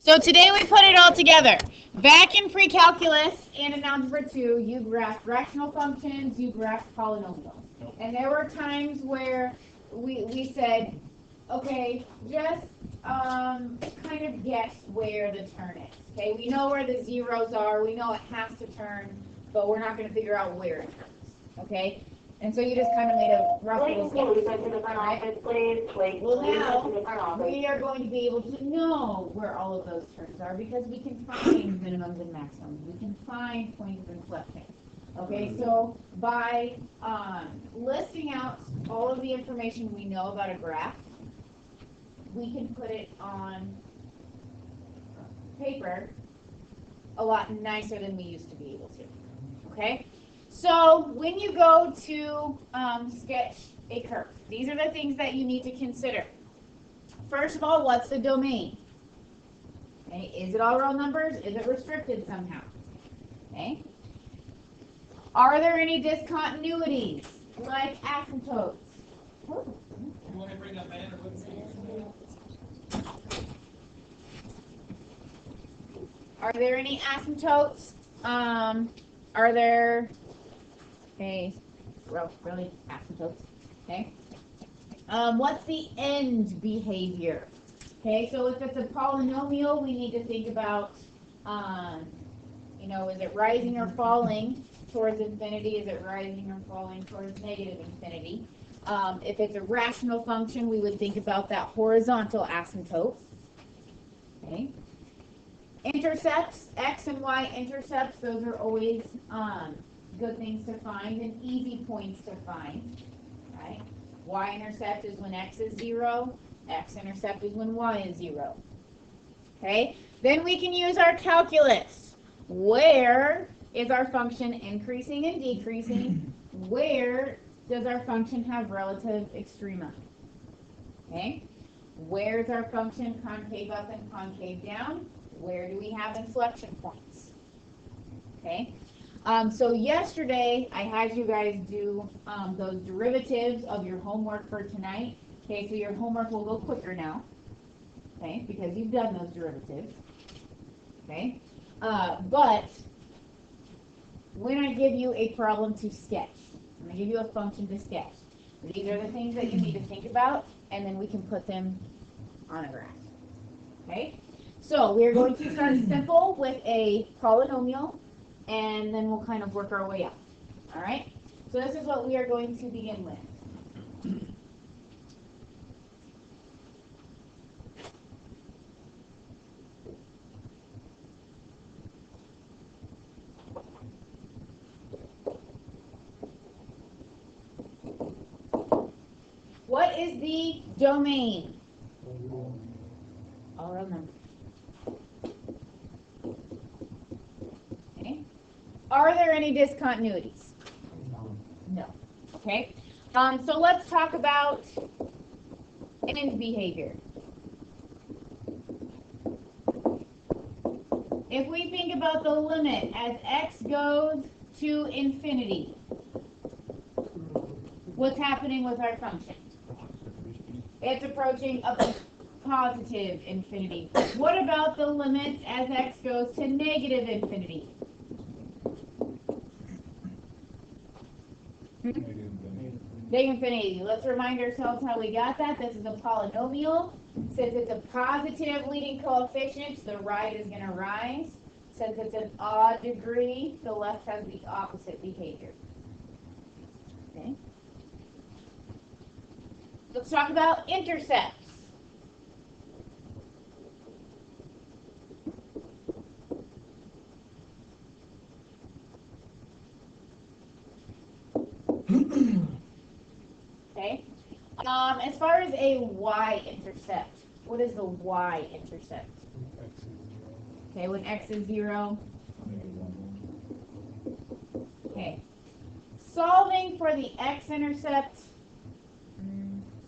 So today we put it all together. Back in pre-calculus and in Algebra 2, you graphed rational functions, you graphed polynomials. And there were times where we said, okay, just kind of guess where the turn is. Okay, we know where the zeros are, we know it has to turn, but we're not going to figure out where it turns. Okay? And so you just kind of made a rough little sketch. Right? Well, now we are going to be able to know where all of those turns are because we can find minimums and maximums. We can find points of inflection. Okay, so by listing out all of the information we know about a graph, we can put it on paper a lot nicer than we used to be able to. Okay? So when you go to sketch a curve, these are the things that you need to consider. First of all, what's the domain? Okay, is it all real numbers? Is it restricted somehow? Okay. Are there any discontinuities, like asymptotes? You want to bring up man or what's Are there any asymptotes? Are there really asymptotes? Okay. What's the end behavior? Okay, so if it's a polynomial, we need to think about, is it rising or falling towards infinity? Is it rising or falling towards negative infinity? If it's a rational function, we would think about that horizontal asymptote. Okay. Intercepts, x and y intercepts, those are always good things to find and easy points to find. Right? Y-intercept is when x is 0. X-intercept is when y is 0. Okay? Then we can use our calculus. Where is our function increasing and decreasing? Where does our function have relative extrema? Okay? Where is our function concave up and concave down? Where do we have inflection points? Okay? So yesterday, I had you guys do those derivatives of your homework for tonight. Okay, so your homework will go quicker now. Okay, because you've done those derivatives. Okay? But when I give you a problem to sketch, I'm going to give you a function to sketch. These are the things that you need to think about, and then we can put them on a graph. Okay? So we're going to start simple with a polynomial, and then we'll kind of work our way up. All right? So this is what we are going to begin with. What is the domain? All real numbers. Okay. Are there any discontinuities? No. Okay. So let's talk about end behavior. If we think about the limit as x goes to infinity, what's happening with our function? It's approaching a positive infinity. What about the limit as x goes to negative infinity? Negative infinity. Let's remind ourselves how we got that. This is a polynomial. Since it's a positive leading coefficient, the right is going to rise. Since it's an odd degree, the left has the opposite behavior. Okay. Let's talk about intercepts. Okay. As far as a y-intercept, what is the y-intercept? Okay, when x is 0. Okay. Solving for the x-intercept,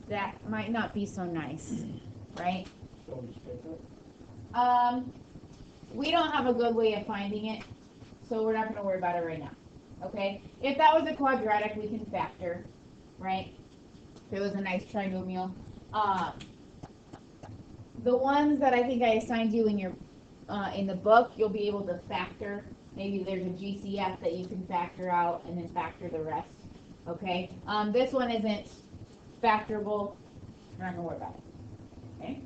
that might not be so nice, right? We don't have a good way of finding it, so we're not going to worry about it right now. Okay? If that was a quadratic, we can factor, right? If it was a nice trinomial. the ones that I think I assigned you in your in the book, you'll be able to factor. Maybe there's a GCF that you can factor out and then factor the rest. Okay. This one isn't factorable. We're not gonna worry about it. Okay.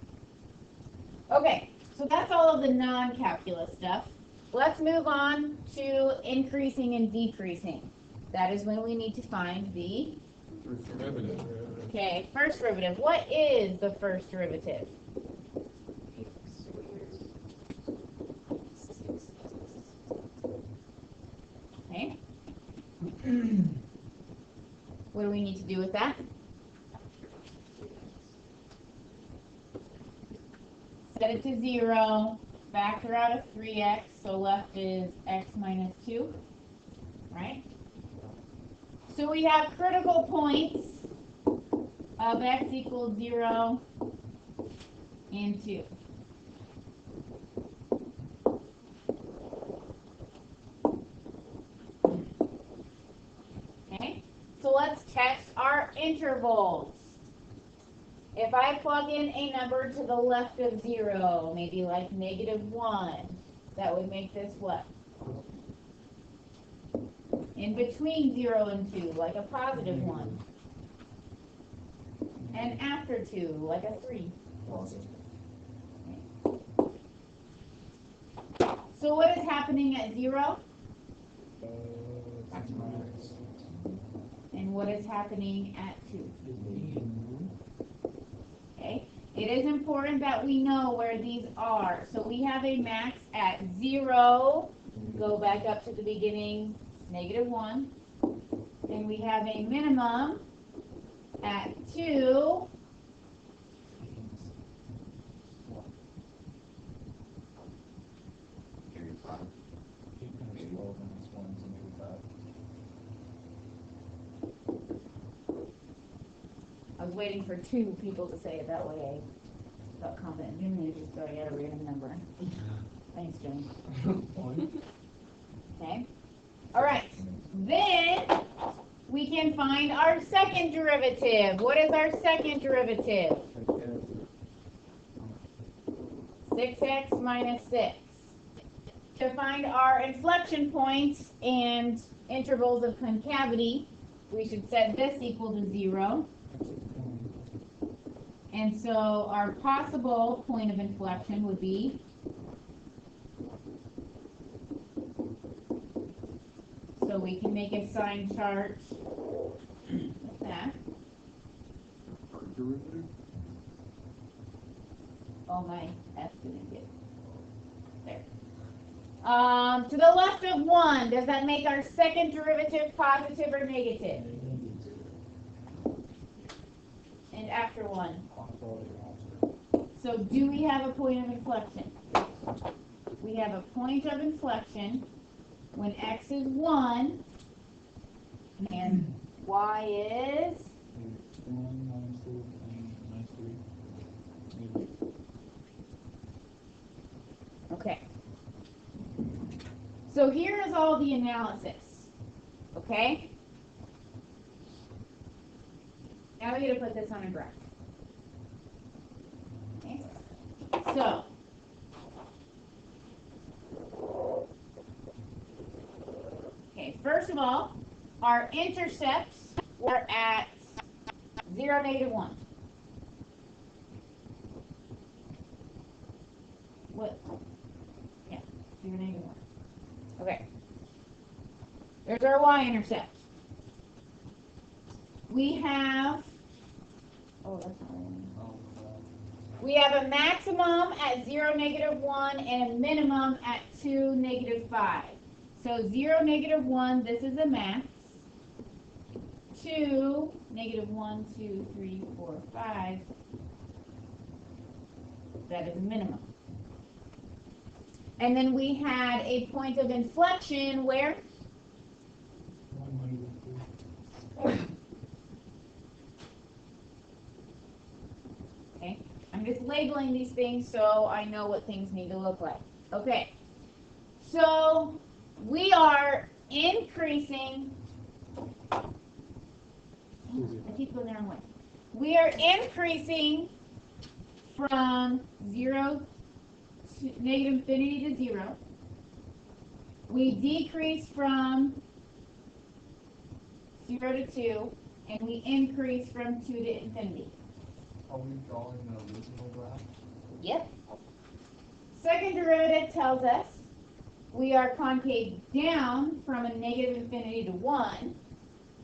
Okay. So that's all of the non-calculus stuff. Let's move on to increasing and decreasing. That is when we need to find the Derivative. okay, first derivative. What is the first derivative? Okay. What do we need to do with that? Set it to 0, factor out of 3x, so left is x minus 2, right? So we have critical points of x equals 0 and 2. Okay, so let's test our intervals. If I plug in a number to the left of 0, maybe like -1, that would make this what? In between 0 and 2, like a positive 1. And after 2, like a 3. So what is happening at 0? And what is happening at 2? Okay. It is important that we know where these are. So we have a max at 0. Go back up to the beginning, -1. And we have a minimum at 2. I was waiting for 2 people to say it that way. I felt confident. Jimmy just throw out a random number. Thanks, Jimmy. Okay. All right. Then we can find our second derivative. What is our second derivative? 6x minus 6. To find our inflection points and intervals of concavity, we should set this equal to 0. And so our possible point of inflection would be so we can make a sign chart with that. Oh, my F didn't get there. To the left of 1, does that make our second derivative positive or negative? And after 1. So do we have a point of inflection? We have a point of inflection when x is 1 and y is okay. So here is all the analysis. Okay? Now we're going to put this on a graph. Okay? So, okay, first of all, our intercepts were at 0, -1. What? Yeah, 0, -1. Okay. There's our y-intercept. We have, oh, that's not right. We have a maximum at 0, -1 and a minimum at 2, -5. So 0, -1, this is the max. 2, -1, 2, 3, 4, 5. That is a minimum. And then we had a point of inflection where? Okay, I'm just labeling these things so I know what things need to look like. Okay, so we are increasing. I keep going the wrong way. We are increasing from negative infinity to 0. We decrease from 0 to 2, and we increase from 2 to infinity. Are we drawing the original graph? Yep. Second derivative tells us we are concave down from a negative infinity to 1,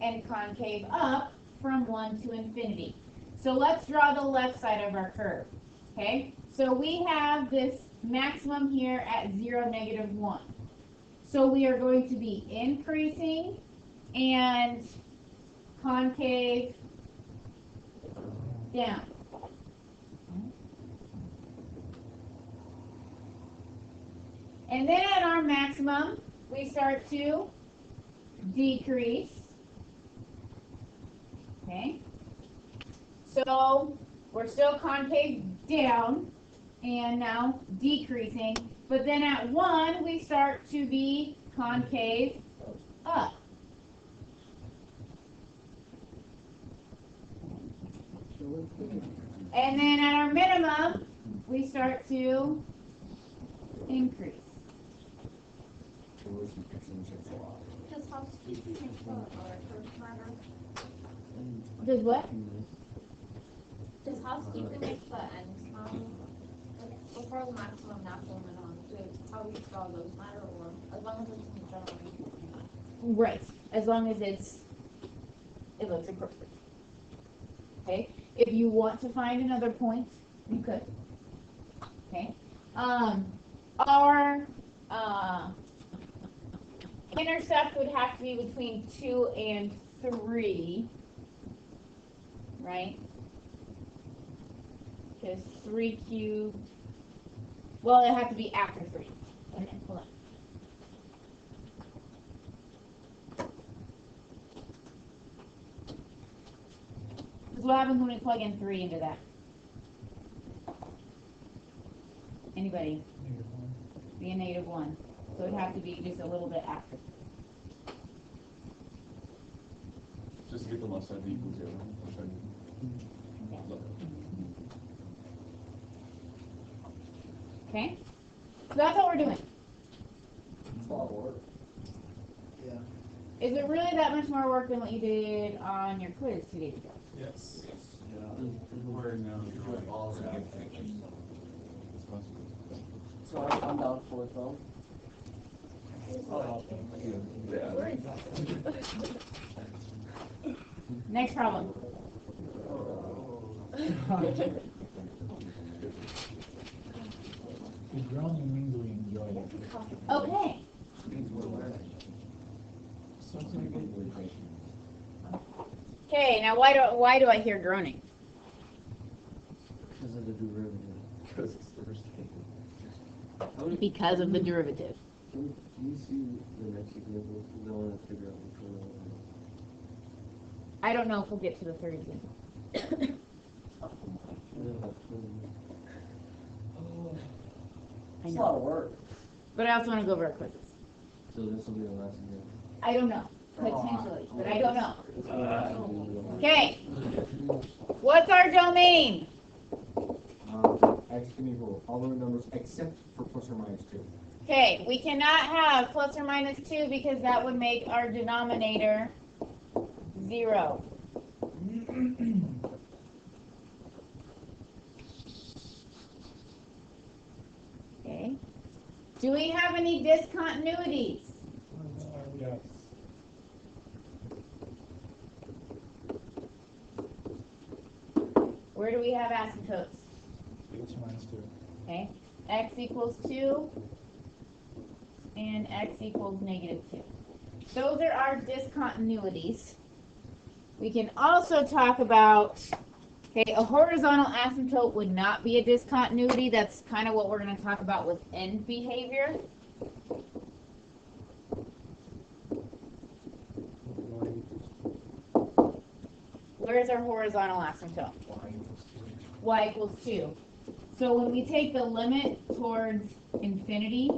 and concave up from 1 to infinity. So let's draw the left side of our curve. Okay? So we have this maximum here at 0, negative 1. So we are going to be increasing and concave down. And then at our maximum, we start to decrease. Okay? So we're still concave down and now decreasing. But then at 1, we start to be concave up. And then at our minimum, we start to increase. Does housekeeping make the first matter? Does what? Does housekeeping make the end before the maximum maximum and on? Do how we draw those matter, or as long as it's in the general? Right. As long as it looks appropriate. Okay. If you want to find another point, you could. Okay. Our intercept would have to be between 2 and 3, right? Because 3 cubed, well, it had to be after 3. Okay, hold on. Because what happens when we plug in 3 into that? Anybody? Be a negative 1. So it'd have to be just a little bit after. Just to get the left side to equal 0. Okay? So that's what we're doing. It's a lot of work. Yeah. Is it really that much more work than what you did on your quiz 2 days ago? Yes. Yeah. We're now doing all of that. So I'm down for it though. Next problem. The grounding means we enjoy it. Okay. Okay, now why do I hear groaning? Because of the derivative. Because it's the first thing. Because of the derivative. Can you see the next example? Because I want to figure out which one I don't know if we'll get to the third example. I It's a lot know. of work. But I also want to go over our quizzes. So this will be the last example. I don't know. Potentially. But I don't know. Okay. What's our domain? X can equal all other numbers except for plus or minus 2. Okay, we cannot have plus or minus 2 because that would make our denominator 0. Okay. Do we have any discontinuities? Yes. Where do we have asymptotes? H minus 2. Okay. X equals 2 and x equals negative 2. Those are our discontinuities. We can also talk about, okay, a horizontal asymptote would not be a discontinuity. That's kind of what we're going to talk about with end behavior. Where's our horizontal asymptote? Y equals 2. So when we take the limit towards infinity,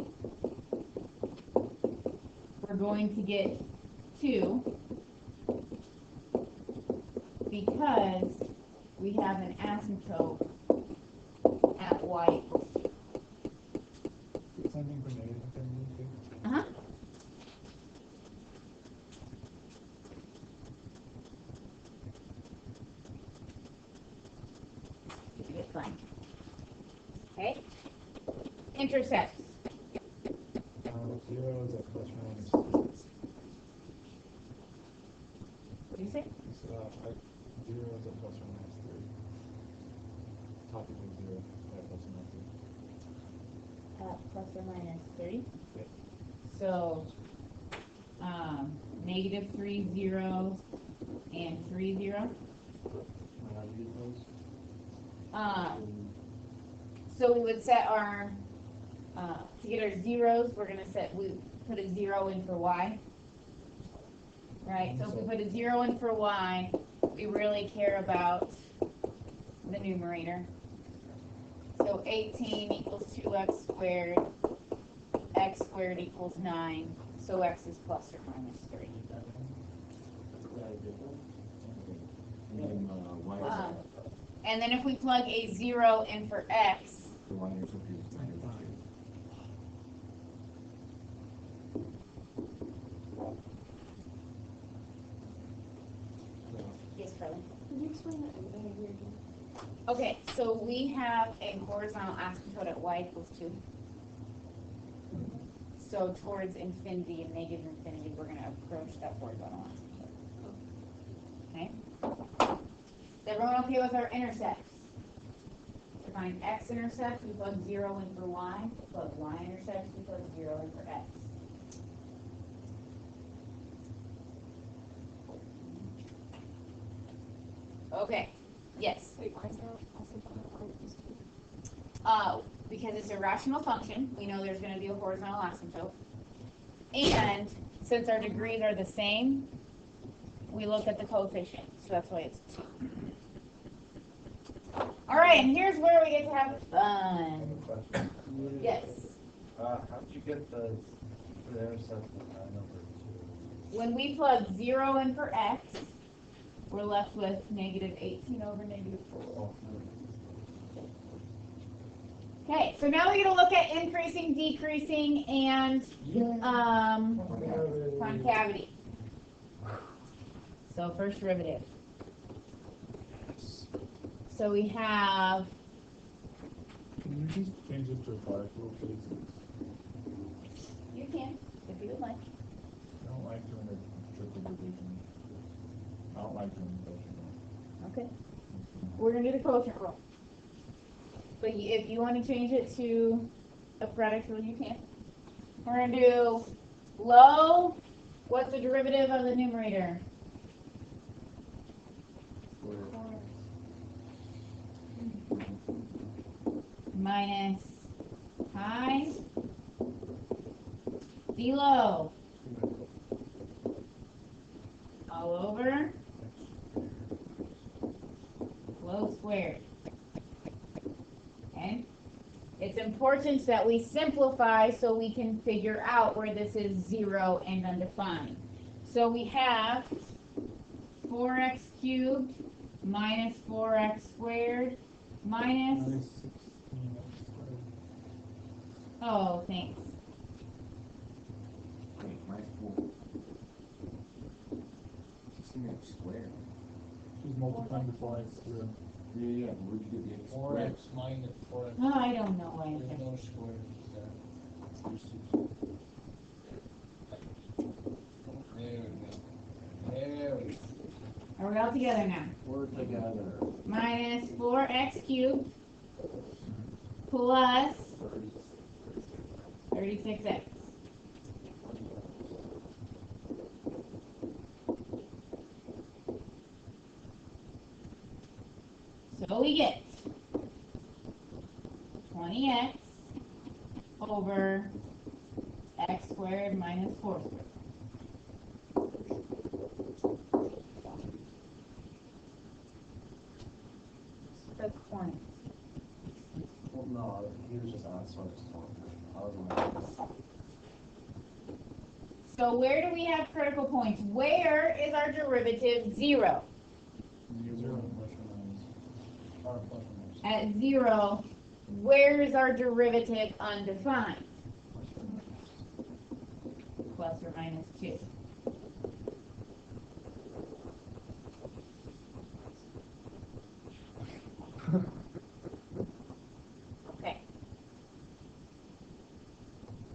we're going to get 2 because we have an asymptote y equals 2. Something for negative infinity too? Uh-huh. Keep it fun. Okay. Intercepts. Zero is at plus or minus 3. What do you say? Zero is at plus or minus 3. Topic is 0 at plus or minus 3. Plus or minus 3. Yep. So, negative 3, 0, and 3, 0. How do you use those? So we would set our, to get our zeros, we put a 0 in for y. Right, so if we put a 0 in for y, we really care about the numerator. So 18 equals 2x squared, x squared equals 9, so x is plus or minus 3. And then, y is, And then if we plug a 0 in for x, the y intercept is negative 2. yes, Carly? Can you explain that behavior again? Okay, so we have a horizontal asymptote at y equals 2. So towards infinity and negative infinity, we're going to approach that horizontal asymptote. Okay? Is everyone okay with our intercepts? To find x-intercept, we plug 0 in for y. To plug y-intercept, we plug 0 in for x. Okay. Yes. Wait, why is that asymptote equals 2? Because it's a rational function, we know there's going to be a horizontal asymptote. And since our degrees are the same, we look at the coefficient. So that's why it's 2. All right, and here's where we get to have fun. Question. Yes. How'd you get the intercept number 2? When we plug 0 in for x, we're left with negative 18 over negative 4. Okay, so now we're going to look at increasing, decreasing, and concavity. So first derivative. So we have, Can you just change it to a partial, please? you can, if you would like. I don't like doing a triple division. I don't like doing quotient. Okay. We're going to do the quotient rule. But if you want to change it to a product rule, you can. We're going to do low. What's the derivative of the numerator? Minus high. D low. All over. Low squared. Okay? It's important that we simplify so we can figure out where this is 0 and undefined. So we have 4x cubed minus 4x squared minus, Minus 16x squared. oh, thanks. Wait, minus 4. 16x squared. She's multiplying the 4x through. Yeah, but where'd you get the x squared? 4x minus 4x. Oh, I don't know why. There's no square there. There we go. Are we all together now? We're together. Minus 4x cubed plus 36x. So we get 20x over x squared minus 4 squared. The corner. Well, no, he was just on sort of talking. So where do we have critical points? Where is our derivative 0? 0 plus or minus. Or plus or minus. At 0, where is our derivative undefined? Plus or minus 2. Okay.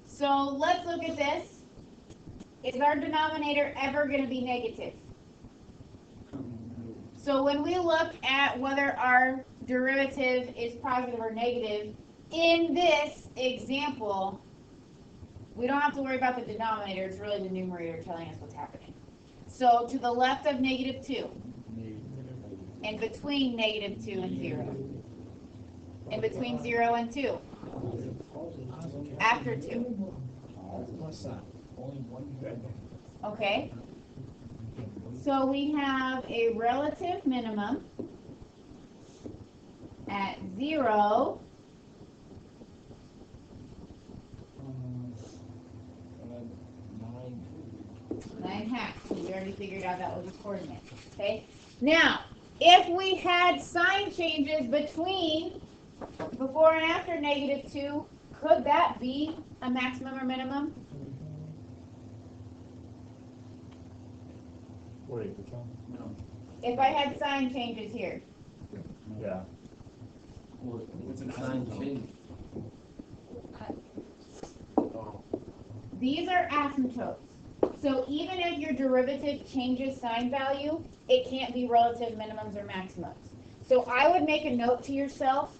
So let's look at this. Is our denominator ever going to be negative? So when we look at whether our derivative is positive or negative, in this example, we don't have to worry about the denominator. It's really the numerator telling us what's happening. So to the left of negative 2, in between negative 2 and 0, in between 0 and 2, after 2. Okay. So we have a relative minimum at 0, nine halves. So we already figured out that was a coordinate. Okay. Now, if we had sign changes between before and after negative 2, could that be a maximum or minimum? Wait, which one? If I had sign changes here, Yeah. What's a sign change? these are asymptotes. So even if your derivative changes sign value, it can't be relative minimums or maximums. So I would make a note to yourself,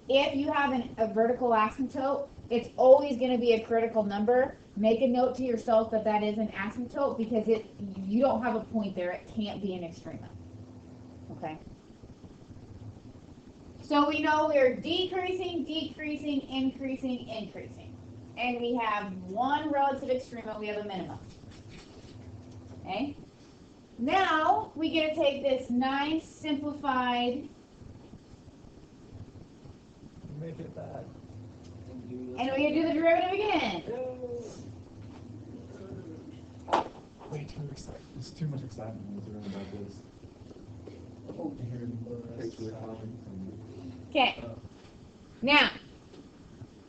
if you have a vertical asymptote, it's always going to be a critical number. Make a note to yourself that that is an asymptote because you don't have a point there. It can't be an extremum. Okay? So we know we're decreasing, decreasing, increasing, increasing. And we have one relative extremum, we have a minimum. Okay? Now we get to take this nice simplified Make it bad. and we're going to do the derivative again. Way too excited. There's too much excitement when it's around about this. Thanks for the comment. Okay. Now,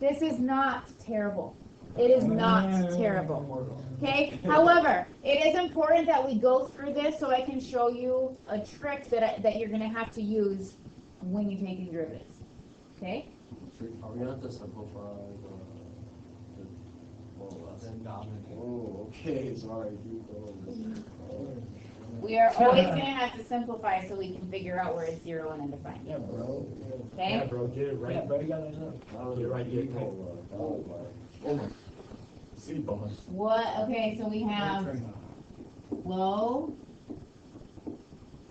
this is not terrible. It is not terrible. Okay? However, it is important that we go through this so I can show you a trick that you're going to have to use when you take these derivatives. Okay? Are we gonna have to simplify the oh, okay, sorry, keep going. We are always going to have to simplify so we can figure out where it's 0 and undefined. Yeah, bro. Okay? Yeah, bro, get it right. Bro, you gotta know. Get it right, get it right. Oh my. See, boss. What? Okay, so we have low,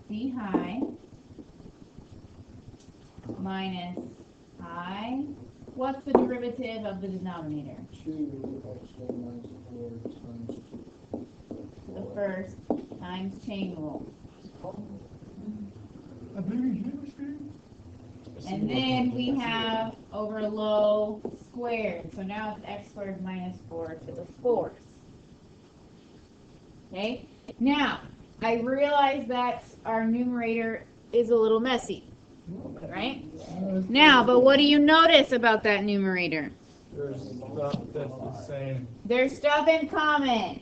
C high, minus high. What's the derivative of the denominator? 2 x squared minus 4 times 2. The first times chain rule. And then we have over low squared. So now it's x squared minus 4 to the 4th. Okay? Now, I realize that our numerator is a little messy. Right? Now, but what do you notice about that numerator? There's stuff that's the same. There's stuff in common.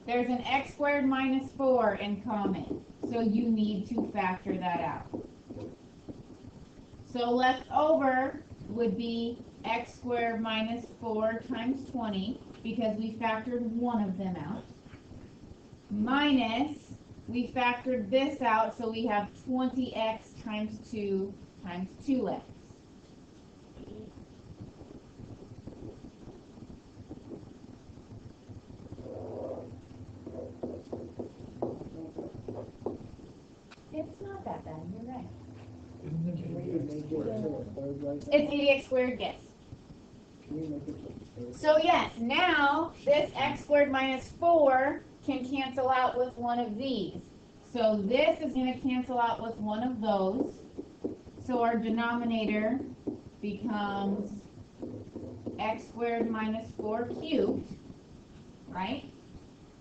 There's an x squared minus 4 in common. So you need to factor that out. So left over would be x squared minus 4 times 20 because we factored one of them out. Minus, we factored this out, so we have 20x times 2 times 2x. It's not that bad, you're right. Isn't it It's 80x squared, yes. So yes, now this x squared minus 4 can cancel out with one of these. So this is going to cancel out with one of those. So our denominator becomes x squared minus 4 cubed, right?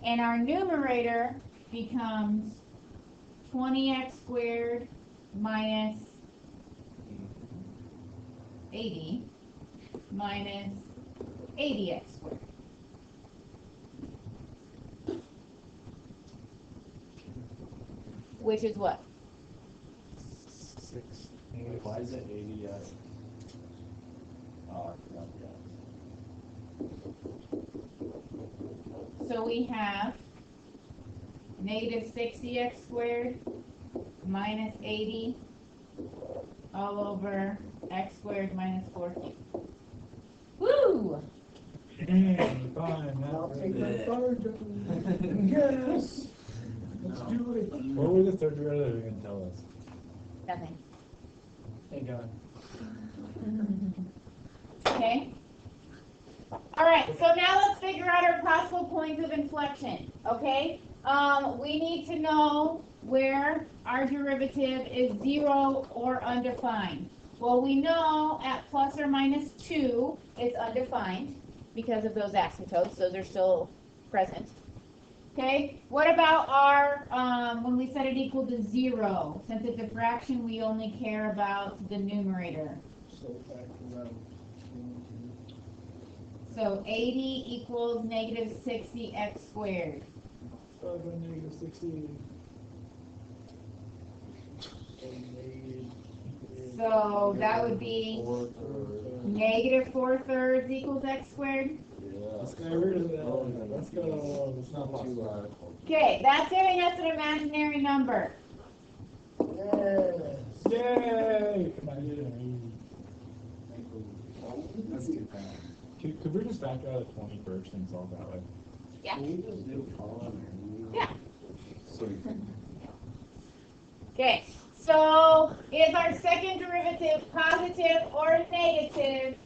And our numerator becomes 20x squared minus 80 minus 80x squared. Which is what? 6. Why is it 80 x? Oh, I forgot the x. So we have negative 60x squared minus 80 all over x squared minus 4q. Woo! Fine, I'll that's take right. that third. Yes! Let's do it. What were the third derivatives you can tell us? Nothing. Thank God. Okay. All right. So now let's figure out our possible points of inflection. Okay. We need to know where our derivative is 0 or undefined. Well, we know at plus or minus 2 it's undefined because of those asymptotes. Those are still present. Okay. What about our when we set it equal to 0? Since it's a fraction, we only care about the numerator. So back around. So 80 equals negative 60x squared. Negative 60. So that would be negative 4/3 equals x squared. Let's get rid of that. Let's go. It's not too loud. Okay, that's giving us an imaginary number. Yes. Yay! Come on, That's too bad. could we just back out of 20 first and solve that way? Yeah. Can we just do column? Yeah. So you can. Okay, so is our second derivative positive or negative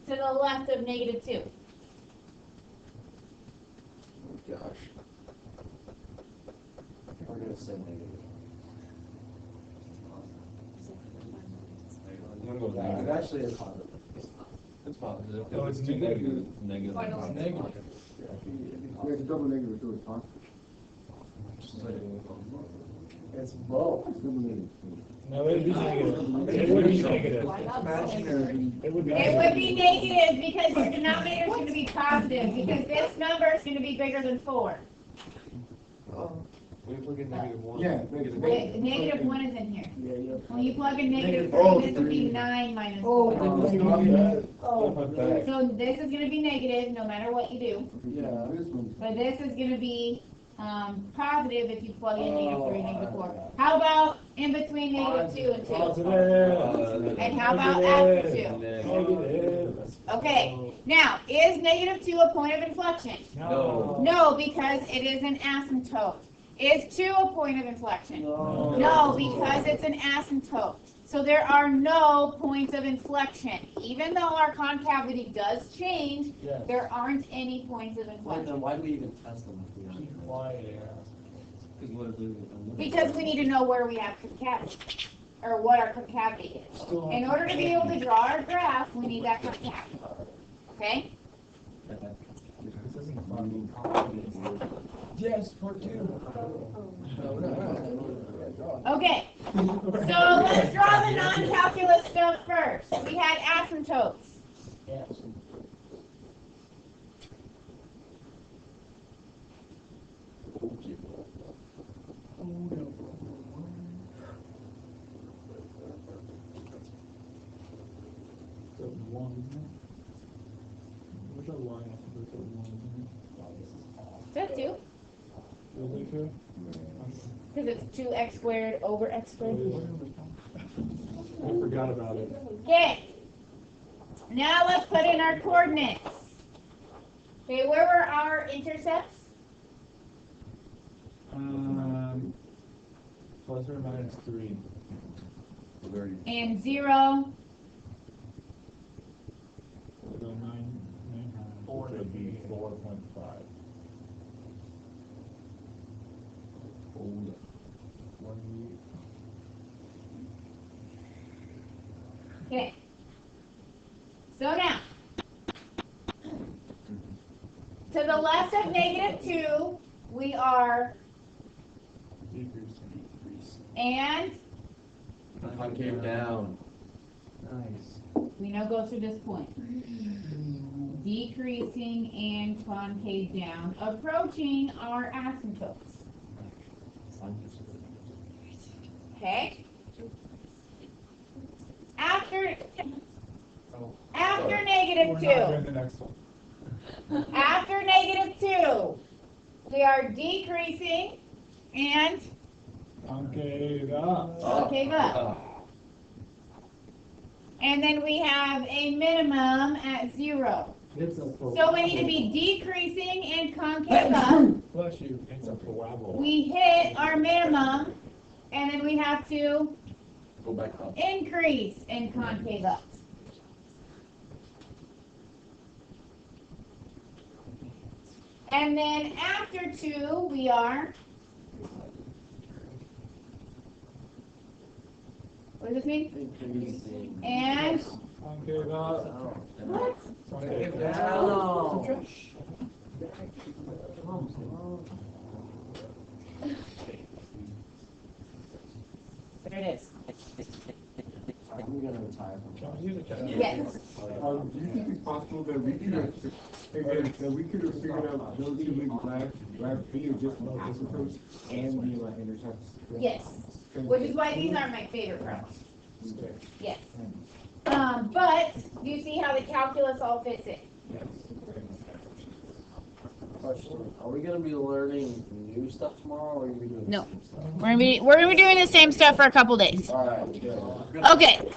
to the left of negative 2? Gosh. We're gonna say negative. I'm gonna go It negative. actually is positive. It's positive. No, it's too negative. Negative. Why don't It's negative. Yeah, it's double negative to a positive. It's both. No, it'd be negative. It would be negative. Imaginary. It would be It would be negative because your denominator is going to be positive because this number is going to be bigger than 4. We plug in -1. Yeah, Wait, negative 1 is in here. Yeah, yeah. When you plug in negative Oh, 3, this would be 9 minus Oh, 4. oh. So this is going to be negative no matter what you do. Yeah, this one. But this is going to be positive if you plug in negative 3 and Oh, negative 4. How about in between negative 2 and 2? Positive. And how about after 2? Negative. Okay, now, is negative 2 a point of inflection? No. No, because it is an asymptote. Is 2 a point of inflection? No. No, because it's an asymptote. So there are no points of inflection. Even though our concavity does change, Yes. there aren't any points of Wait, inflection. then why do we even test them if we aren't? Keep quiet. Because what if we- Because we need to know where we have concavity, or what our concavity is. Still In order to be able to draw our graph, we need that concavity. Okay? Yes, part 2. Okay. So let's draw the non-calculus stuff first. We had asymptotes. Yes. The one. Where's the line? I think there's a one. That's 2, Is it true? because it's 2x squared over x squared. I forgot about it. Okay. Now let's put in our coordinates. Okay, where were our intercepts? Plus or minus 3. And 0. So 9 times, which would be 4.5. Okay. So now, to the left of negative 2, we are, and Concave down. Nice. We now go through this point. Decreasing and concave down, approaching our asymptotes. Okay? After negative We're not 2. doing the next one. After negative 2, we are decreasing and Concave up. concave up. And then we have a minimum at 0. So we need to be decreasing and concave up. Bless you. It's a parabola. We hit our minimum, and then we have to Go back up. increase and concave up. And then after 2, we are, what does this mean? Increasing. And, Concave up. what? Concave Down. There it is. I'm gonna retire from. Can we use a calculator? Yes. Do you think it's possible that we could have, figured out those two big black fields just from asymptotes and the like intercepts? Yes. Which is why these aren't my favorite problems. Yes. But do you see how the calculus all fits in? Question, are we gonna be learning new stuff tomorrow, or are we doing the No. same stuff? We're gonna be doing the same stuff for a couple days. Alright, good. Okay.